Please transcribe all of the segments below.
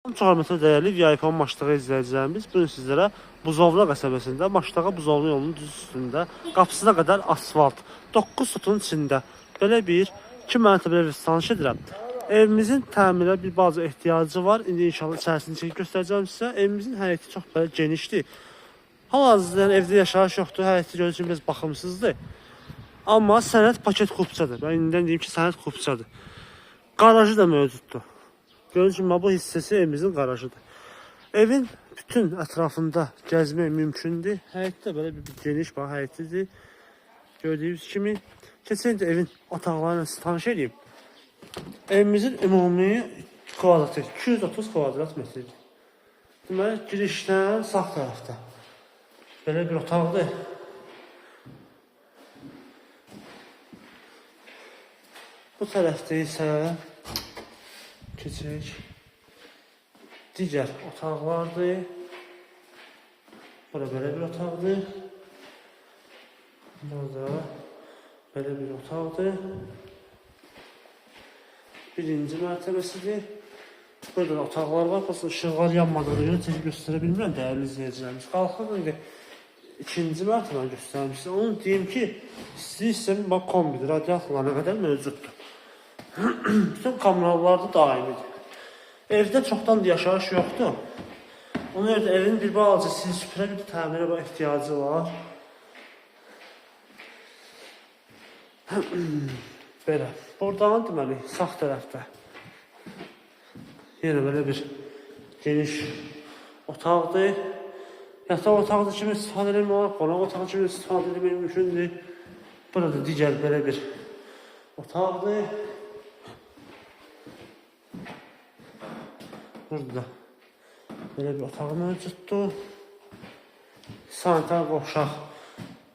Çox hörmətli dəyərli VIP Maçdağa izləyicilərimiz, bu gün sizlərə Buzovla qəsəbəsində, Maçdağa Buzovlu yolunun düz üstündə, qapısına qədər asfalt, 9 sütunun içində belə bir 2 mərtəbəli ev tanış edirəm. Evimizin təmirə bir bazı ehtiyacı var. İndi inşallah içərisini çəkib göstərəcəm sizə. Evimizin həyəti çox belə genişdir. Hal-hazırda evdə yaşayış yoxdur. Həyəti gördüyünüz kimi biraz baxımsızdır. Amma sənəd paket kupçadır. Ben indidən deyim ki, sənəd kupçadır. Garajı da mövcuddur. Gördüyünüz kimi bu hissəsi evimizin garajıdır. Evin bütün ətrafında gəzmək mümkündür. Həyətdə belə bir geniş bax həyətidir. Gördüyünüz kimi. Keçən də evin otaqlarıyla sizi tanış edeyim. Evimizin ümumi kvadratı 230 kvadrat metrdir. Deməli, girişdən sağ tərəfdə belə bir otaqdır. Bu tərəfdə isə keçək digər otaqlardır. Burada belə bir otaqdır. Burada belə bir otaqdır. Birinci mərtəbəsidir. Burada da otaqlar var. Baxın, ışıqlar yanmadığına görə tez göstərə bilmirəm dəyərli izləyicilərimiz. Qalxın, indi ikinci mərtəbəni göstərim sizə. Onu deyim ki, istəyirsən bax kombidir, radiatorlar nə qədər mövcuddur. Bütün kameralar da daimidir. Evdə çoxdan da yaşayış yoxdur. Ona görə də evin bir balaca sil süpürə bir təmirə ehtiyacı var. Belə. Buradan deməli sağ tərəfdə yenə belə bir geniş otaqdır. Yataq otağı kimi istifadə etmək olar, qonaq otağı kimi istifadə etmək mümkündür. Burada digər belə bir otaqdır. Burada belə bir otaq mövcuddur. Sanitar qovşaq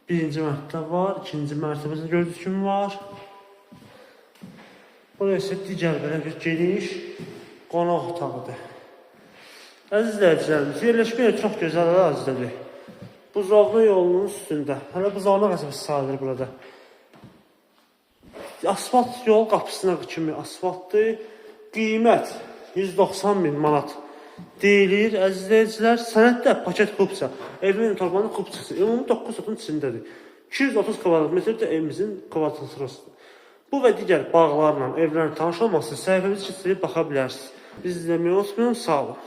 birinci mərtəbə var, ikinci mərtəbəsi gördüyünüz kimi var. Burası digər belə bir geniş qonaq otağıdır. Əziz izləyicilərimiz, yerləşmə yeri çox gözəl ərazidir. Buzovlu yolunun üstündə. Hələ Buzovlu qəsəbəsi sayılır burada. Asfalt yol qapısına kimi asfaltdır. Qiymət 190.000 manat deyilir. Əziz izləyicilər, sənəddə paket kupça. Evin torbanın kupçası. Ümumi 9 sütun içindədir. 230 kvadrat metrdə evimizin kvadraturasıdır. Bu və digər bağlarla, evlərin tanış olması səhifəmizi keçirib baxa bilərsiniz. Biz izləməyi unutmayın, sağ olun.